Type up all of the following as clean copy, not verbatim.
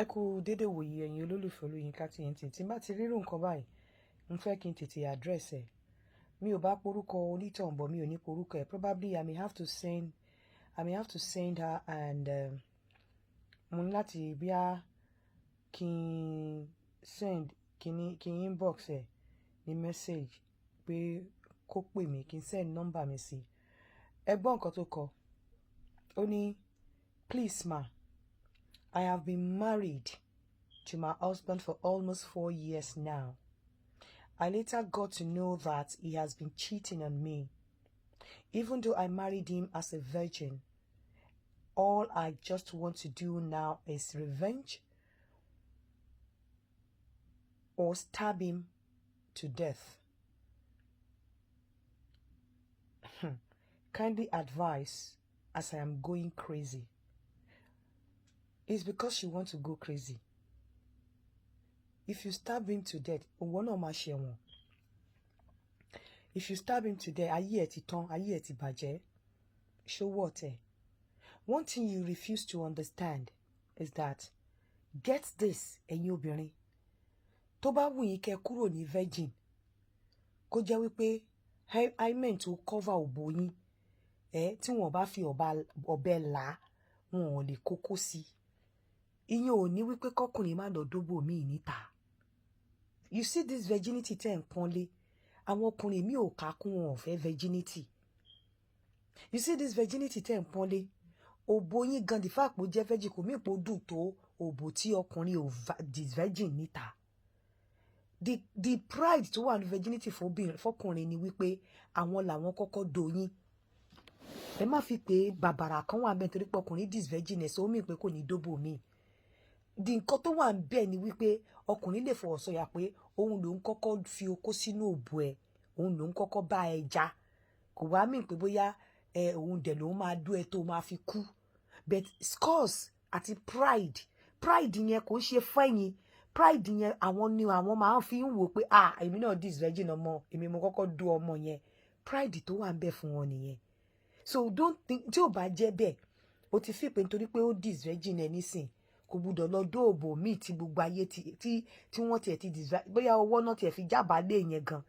Ẹ kú dédé wòye ẹ̀yin olólùfẹ́ Olóyinka TNT tí n bá ti rírun nǹkan báyìí n fẹ́ kí n tètè address ẹ̀ mi ò bá porúkọ onítàn bọ̀ mi ò ní porúkọ ẹ̀ probably I may have to send her and mo ní láti bí a kí n send kí n inbox ẹ̀ ní message pé kó pè mí kí n send number mi sí ẹ gbọ́ nǹkan tó kọ ó ní please ma. I have been married to my husband for almost 4 years now. I later got to know that he has been cheating on me. Even though I married him as a virgin, all I just want to do now is revenge or stab him to death. Kindly advise as I am going crazy. It's because she wants to go crazy. If you stab him to death, if you stab him to death, ayé ẹ ti tán, ayé ẹ ti bàjẹ́. Show what? One thing you refuse to understand is that, get this, ẹ̀yin obìnrin. Tó bá wù yín kẹ́ kúrò ní virgin. Kó jẹ́ wípé I meant to cover òbò yín. Tí wọ́n bá fi ọ̀bẹ là, wọn ò lè kókó sí. Ìyẹn ò ní wípé kọkùnrin má lọ dóbò míì níta. You see this virginity tẹ́ ń pọ́nlé. Àwọn ọkùnrin mi ò ká kún wọn ò fẹ́ virginity. You see this virginity tẹ́ ń pọ́nlé. Òbò yín gan the fact pé ó jẹ́ virgin kò mí pé ó dùn tó òbò tí ọkùnrin ò dis virgin níta. The pride tó wà ní virginity fọkùnrin ni wípé àwọn làwọn kọ́kọ́ doyín. Ẹ má fi pé bàbàrà kan wà bẹ́ẹ̀ torí pé ọkùnrin dis virgin ẹ̀ sọ mí pé kò ní dóbò míì. Di nǹkan tó wà bẹ́ẹ̀ ni wípé ọkùnrin lè fọwọ́ sọ̀yà pé òun ló ń kọ́kọ́ fi okó sínú òbò ẹ̀ òun ló ń kọ́kọ́ bá ẹ já kò wá mí pé bóyá òun dẹ̀ ló máa dú ẹ tó máa fi kú but scores àti pride yẹn kò ṣe fẹ́yìn pride yẹn àwọn ni àwọn máa ń fi ń wò pé èmi náà dis virgin ọmọ èmi mo kọ́kọ́ dú ọmọ yẹn pride tó wà ń bẹ fún wọn nìyẹn so don't think tí ò bá jẹ́ bẹ́ẹ̀ o ti fi pé nítorí pé ó dis virgin ẹ nísìn kò gbúdọ̀ lọ dóòbò míì tí gbogbo ayé tí wọ́n tiẹ̀ ti dis bóyá ọwọ́ náà tiẹ̀ fi jábàálẹ̀ yẹn gan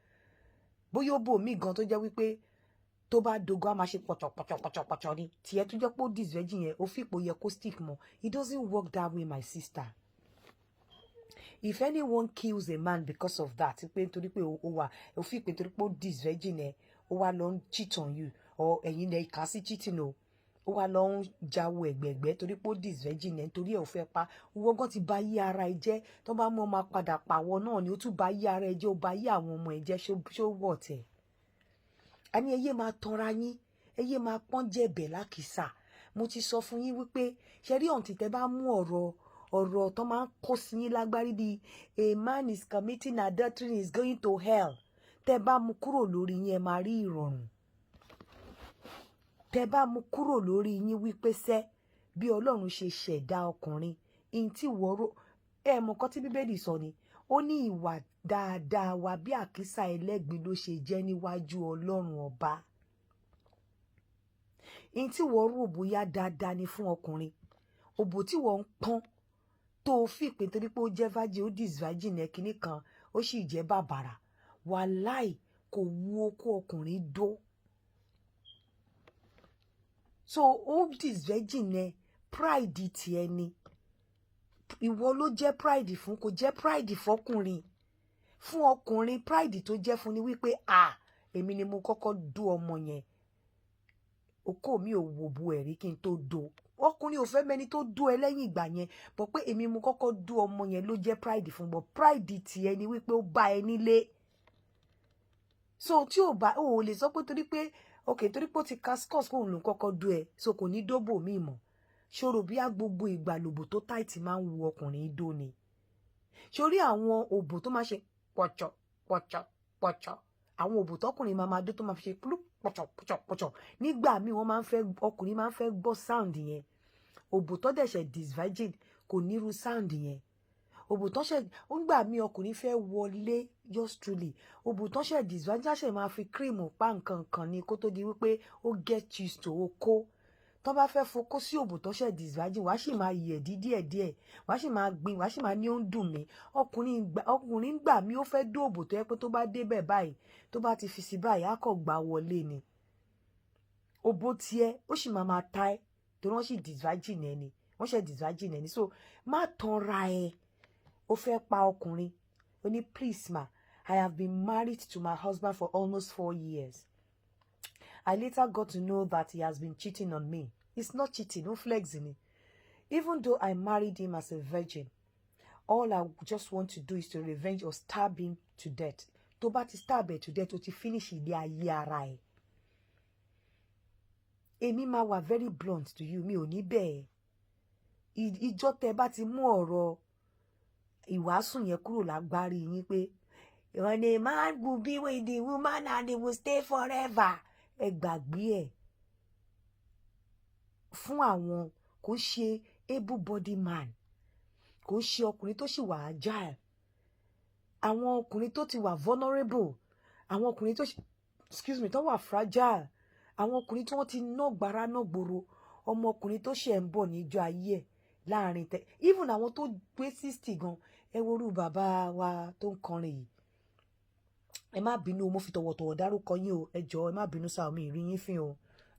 bóyá ó bò míì gan tó jẹ́ wípé tó bá dogo á máa ṣe pọ̀chọ̀pọ̀chọ̀pọ̀chọ̀ ni tiẹ̀ tó jẹ́ pé ó dis virgin yẹn ó fi ipò yẹ kó stick mọ́ it doesn't work that way my sister. If anyone kills a man because of that pé nítorí pé ó wà ó fi pé nítorí pé ó dis virgin ẹ ó wá lọ ń cheat on you or ẹ̀yin lẹ kà sí cheating o ó wá lọ ń jáwó ẹ̀gbẹ̀gbẹ́ torí pé ó dis virgin ẹ nítorí ẹ ò fẹ́ pa owó gan ti bà yí ara ẹ jẹ́ tó bá mú ọmọ padà pàwọ́ náà ni ó tún bà yí ara ẹ jẹ́ ó bà yí àwọn ọmọ ẹ jẹ́ ṣó wọ̀ tẹ̀. A ní ẹyẹ máa tanra yín ẹyẹ máa pọ́n jẹ̀bẹ̀ lákìsà mo ti sọ fún yín wípé ṣe rí ọ̀ǹtí tẹ́ bá mú ọ̀rọ̀ tó máa ń kó sí yín lágbárí bíi a man is committing adultery is going to hell tẹ́ bá mú kúrò lórí yín ẹ máa rí ìrọ̀rùn tẹ́ bá mú kúrò lórí yín wípé sẹ́ bí Ọlọ́run ṣe ṣẹ̀dá ọkùnrin in tí wọ́rọ̀ mọ̀ kọ́ tí Bíbélì sọ ni ó ní ìwà dáadáa wa bí àkísà ẹlẹ́gbin ló ṣe jẹ́ níwájú Ọlọ́run ọba in tí wọ́rọ̀ bóyá dáadáa ni fún ọkùnrin òbò tí wọ́n ń pọ́n tó fi pé torí pé ó jẹ́ virgin ó dis virgin ẹ̀ kìíní kan ó sì jẹ́ bàbàrà wàláì kò wú okó ọkùnrin dó so ó dis virgin ẹ pride tiẹ̀ ni ìwọ ló jẹ́ pride fún kò jẹ́ pride fọkùnrin fún ọkùnrin pride tó jẹ́ fún ni wípé èmi ni mo kọ́kọ́ dó ọmọ yẹn okó mi ò wò bu ẹ̀rí kí n tó dó ọkùnrin ò fẹ́ mẹ́ni tó dó ẹ lẹ́yìn ìgbà yẹn bọ̀ pé èmi mo kọ́kọ́ dó ọmọ yẹn ló jẹ́ pride fún bọ̀ pride tiẹ̀ ni wípé ó bá ẹ nílé so tí ò bá ò lè sọ pé torí pé torí pé ó ti cascos kóun ló kọ́kọ́ dó ẹ so kò ní dóbò míì mọ́ ṣòro bí a gbogbo ìgbàlòbò tó táìtì máa ń wu ọkùnrin dó ni sórí àwọn òbò tó máa ṣe pọ̀chọ̀ pọ̀chọ̀ pọ̀chọ̀ àwọn òbò tọkùnrin máa dó tó máa fi ṣe pọ̀chọ̀ pọ̀chọ̀ pọ̀chọ̀ nígbà míì ọkùnrin máa ń fẹ́ gbọ́ sound yẹn òbò tó dẹ̀ṣẹ̀ dis virgin kò nírú sound yẹn òbò tó ṣẹ̀ nígbà míì ọkùnrin fẹ́ wọlé yours truly òbò tó ṣẹ̀ dis virgin ṣẹ̀ máa fi cream pa nǹkan kan ni kó tó di wípé ó get used to okó tó bá fẹ́ fokó sí òbò tó ṣe disvirgin wàá sì máa yẹ̀dí díẹ̀díẹ̀ wàá sì máa gbin wàá sì máa ní ó ń dùn mí ọkùnrin gbà mí ó fẹ́ dó òbò tó yẹ pé tó bá débẹ̀ báyìí tó bá ti fi sí báyìí á kọ̀ gbà wọlé ni òbò tiẹ̀ ó sì máa ta ẹ́ torí wọ́n sì disvirgin ẹ ni wọ́n ṣe disvirgin ẹ ni so má tanra ẹ ó fẹ́ pa ọkùnrin ó ní please ma I have been married to my husband for almost 4 years. I later got to know that he has been cheating on me. It's not cheating, no flexing. Even though I married him as a virgin, all I just want to do is to revenge or stab him to death. Tó bá ti stab ẹ to death, ó ti finish ilé ayé ara ẹ. Èmi máa wà very blunt to you, mi ò ní bẹ́ẹ̀. Ìjọ́ tẹ́ bá ti mú ọ̀rọ̀ ìwàásù yẹn kúrò lágbárí yín pé when a man will be with the woman and they will stay forever. Ẹ gbàgbé ẹ̀ fún àwọn kò ṣe able body man kò ṣe ọkùnrin tó sì wà agile àwọn ọkùnrin tó ti wà vulnerable àwọn ọkùnrin tó tó wà fragile àwọn ọkùnrin tí wọ́n ti ná gbàrà ná gbòòrò ọmọkùnrin tó ṣe ń bọ̀ níjọ́ ayé ẹ̀ láàrin tẹ even àwọn tó gbé 60 gan ẹ worú bàbá wa tó ń kọrin yìí ẹ má bínú mo fi tọ̀wọ̀tọ̀wọ̀ dárúkọ yín o ẹ jọ̀ọ́ ẹ má bínú sáà mi ìrí yín fín o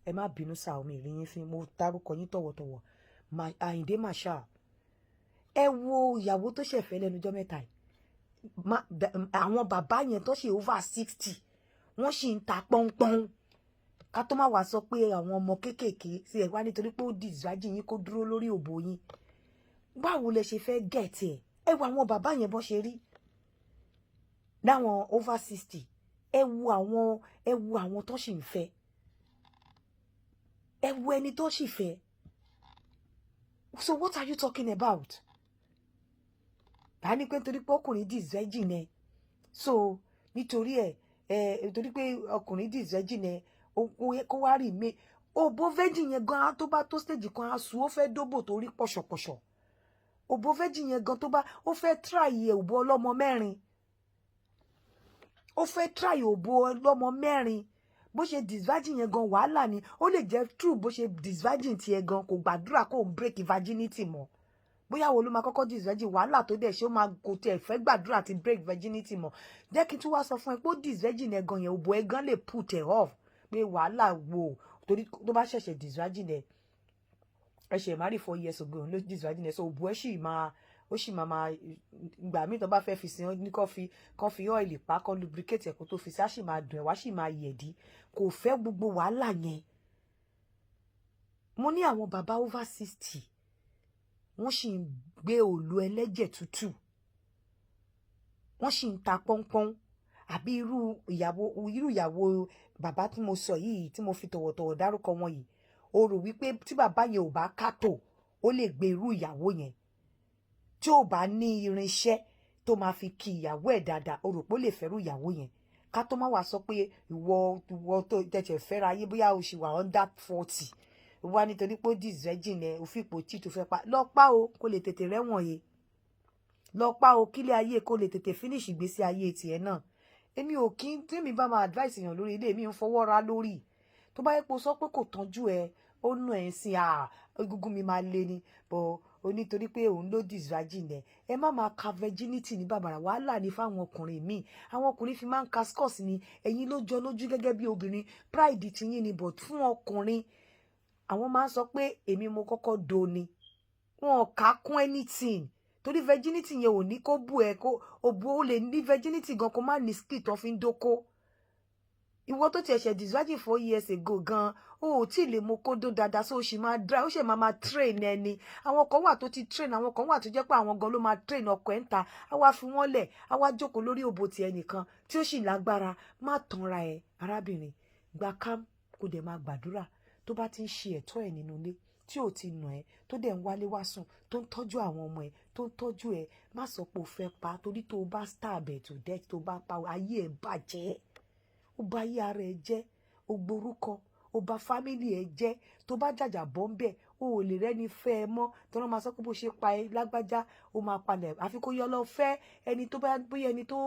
ẹ má bínú sáà mi ìrí yín fín mo dárúkọ yín tọ̀wọ̀tọ̀wọ̀ Àyìndé Marshal ẹ wo ìyàwó tó ṣẹ̀fẹ̀ lẹ́nujọ́ mẹ́ta yìí àwọn bàbá yẹn tó ṣe over 60 wọ́n sì ń ta pọ́npọ́n ká tó má wàá sọ pé àwọn ọmọ kéékèèké sí ẹ wá nítorí pé ó disvirgin yín kó dúró lórí òbò yín báwo lẹ ṣe fẹ́ gẹ̀ẹ́tì ẹ wo àwọn bàbá yẹn bọ́ ṣe rí láwọn over 60 ẹ wo àwọn tó sì ń fẹ́ ẹ wo ẹni tó sì fẹ́ so what are you talking about? bá ní pé nítorí pé ọkùnrin disvirgin ẹ so nítorí nítorí pé ọkùnrin disvirgin ẹ kó wá rí mi òbò virgin yẹn gan tó bá tó stage kan á sùn ó fẹ́ dóbò tó rí pọ̀ṣọ̀pọ̀ṣọ̀ òbò virgin yẹn gan tó bá ó fẹ́ try òbò ọlọ́mọ mẹ́rin ó fẹ́ try òbò ọlọ́mọ mẹ́rin bó ṣe disvirgin yẹn gan wàhálà ni ó lè jẹ́ true bó ṣe disvirgin tiẹ̀ gan kò gbàdúrà kó break virginity mọ́ bóyá wo ló máa kọ́kọ́ disvirgin wàhálà tó dẹ̀ ṣe ó máa kò tẹ̀ fẹ́ gbàdúrà ti break virginity mọ́ jẹ́ kí n tún wá sọ fún ẹ pé ó disvirgin ẹ gan yẹn òbò ẹ gan lè put ẹ off pé wàhálà wò torí tó bá ṣẹ̀ṣẹ̀ disvirgin ẹ ṣe marry 4 years ago ló disvirgin ẹ so òbò ẹ sì máa ó sì máa gbà mí tó bá fẹ́ fi sin ní kán fi oil pa kán lubricate ẹ̀kọ́ tó fi sí á sì máa dùn ẹ̀ wá sì máa yẹ̀dí kò fẹ́ gbogbo wàhálà yẹn mo ní àwọn bàbá over 60 wọ́n sì ń gbé òòlù ẹlẹ́jẹ̀ tútù wọ́n sì ń ta pọ́npọ́n àbí irú ìyàwó bàbá tí mo sọ yìí tí mo fi tọ̀wọ̀tọ̀wọ̀ dárúkọ wọn yìí o rò wípé tí bàbá yẹn ò bá kátó ó lè gbé irú ìyàwó yẹn tí ò bá ní irinṣẹ́ tó máa fi kí ìyàwó ẹ̀ dáadáa o rò pé ó lè fẹ́rù ìyàwó yẹn ká tó má wàá sọ pé ìwọ tó tẹ̀tẹ̀ fẹ́ra ayé bóyá o ṣì wà under 40 wá nítorí pé ó disvirgin ẹ òfin ipò tí tó fẹ́ pa lọ pa o kó lè tètè rẹ́wọ̀n yẹ lọ pa o kílé ayé kó lè tètè finish ìgbésí ayé tiẹ̀ náà èmi ò kí n tèmi bá máa advice èèyàn lórí ilé mi ń fọwọ́ ra lórí tó bá yẹ kó sọ pé kò tọ́jú ẹ ó nù ẹ̀ ń sin egungun mi máa lé ni bọ̀ o nítorí pé òun ló disvirgin ẹ má máa ka virginity ní bàbàrà wàhálà ní fáwọn ọkùnrin míì àwọn ọkùnrin fi máa ń ka scores ni ẹ̀yin ló jọ lójú gẹ́gẹ́ bí obìnrin pride ti yín ni but fún ọkùnrin àwọn máa ń sọ pé èmi mo kọ́kọ́ do ni wọn ò ká kún anything torí virginity yẹn ò ní kó bù ẹ kó òbò ó lè ní virginity gan kó má ní skill tó fi ń dóko ìwọ tó ti ẹ̀ṣẹ̀ disvirgin 4 years ago gan o ò tí ì lè mọ kódó dáadáa so o sì máa dry ó ṣe máa train ẹni àwọn kan wà tó ti train àwọn kan wà tó jẹ́ pé àwọn gan ló máa train ọkọ ẹ̀ ń ta á wá fi wọ́n lẹ̀ á wá jókòó lórí òbò ti ẹnìkan tí ó sì lágbára má tanra ẹ arábìnrin gba cam kó dẹ̀ máa gbàdúrà tó bá ti ń ṣe ẹ̀tọ́ ẹ̀ nínú ilé tí ò ti nà ẹ́ tó dẹ̀ ń wálé wá sùn tó ń tọ́jú àwọn ọmọ ẹ̀ tó ń tọ́jú ẹ̀ má sọ pé o fẹ́ pa torí tó o bá stab ẹ̀ to death tó bá pa ayé ẹ̀ bàjẹ́ ó bá ayé ara ẹ̀ jẹ́ ó gborúkọ ó bá fámìlì ẹ̀ jẹ́ tó bá jàjà bọ́ ń bẹ̀ o ò lè rẹ́ni fẹ́ ẹ mọ́ tó náà máa sọ pé bó ṣe pa ẹ lágbájá ó máa palẹ̀ àfi kó yọ lọ fẹ́ ẹni tó bá bóyá ẹni tó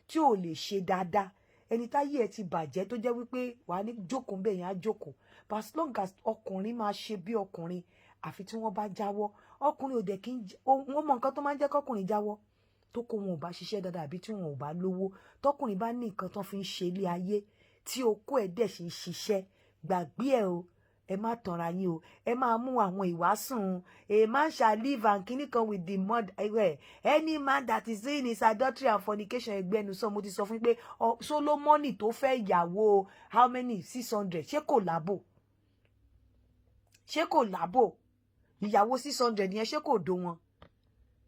tí ò lè ṣe dáadáa ẹni táyé ẹ ti bàjẹ́ tó jẹ́ wípé wàá ní jókòó ń bẹ̀ yẹn á jókòó but as long as ọkùnrin máa ṣe bí ọkùnrin àfi tí wọ́n bá jáwọ́ ọkùnrin ò dẹ̀ kí wọ́n mọ nǹkan tó máa ń jẹ́ kọ́kùnrin jáwọ́ tó kó wọn ò bá ṣiṣẹ́ dáadáa àbí tí wọn ò bá lówó tọkùnrin bá ní nǹkan tó fi ń ṣe ilé ayé tí okó ẹ̀ dẹ̀ ṣe ń ṣiṣẹ́ gbàgbé ẹ̀ o ẹ má tanra yín o ẹ máa mú àwọn ìwásùn a man shall live and kíní kan with the mud any man that is doing his adultery and fornication ẹgbẹ́nu sọ mo ti sọ fún pé Solomoni tó fẹ́ ìyàwó how many 600 ṣé kò lábò ìyàwó 600 yẹn ṣé kò dó wọn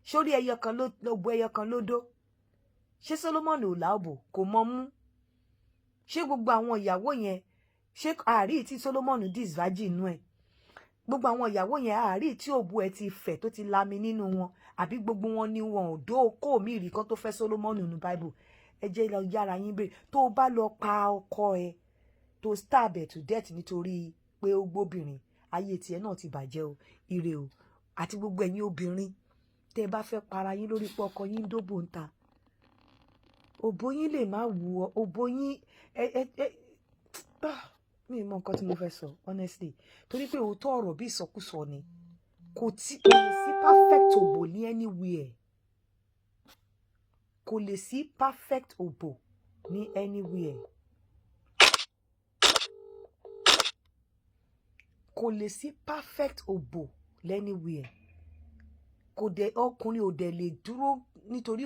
sórí ẹyọ kan ló bo ẹyọ kan ló dó ṣé Solomoni ò lábò kò mọ mú ṣé gbogbo àwọn ìyàwó yẹn ṣé àárí tí Solomoni dis virgin nú ẹ gbogbo àwọn ìyàwó yẹn àárí tí òbu ẹ ti fẹ̀ tó ti lami nínú wọn àbí gbogbo wọn ni wọn ò dó kó mi rí kan tó fẹ́ Solomoni nínú Bible ẹ jẹ́ lọ yára yín bèrè tó o bá lọ pa ọkọ ẹ tó stab ẹ to death nítorí pé ó gbóbìnrin ayé tiẹ̀ náà ti bàjẹ́ o ire o àti gbogbo ẹ̀yin obìnrin tẹ́ bá fẹ́ para yín lórí pé ọkọ yín dóbò ń ta òbó yín lè má wù ọ òbó yín mi mọ nǹkan tí mo fẹ́ sọ honestly torí pé òótọ́ ọ̀rọ̀ bí ìsọkúsọ ni kò sí perfect òbò ní anywhere kò lè sí perfect òbò ní anywhere kò lè sí perfect òbò lẹ́nìwhere kò dé ọkùnrin ò dẹ̀ lè dúró nítorí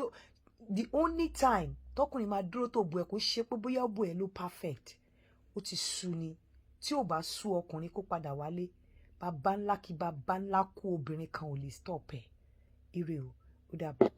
the only time tọkùnrin máa dúró tó òbò ẹ̀ kò ṣe pé bóyá òbò ẹ̀ ló perfect ó ti sú ni tí ò bá sú ọkùnrin kó padà wálé bàbá ńlá kí bàbá ńlá kú obìnrin kan ò lè stop ẹ̀ ire o ó dàbọ̀.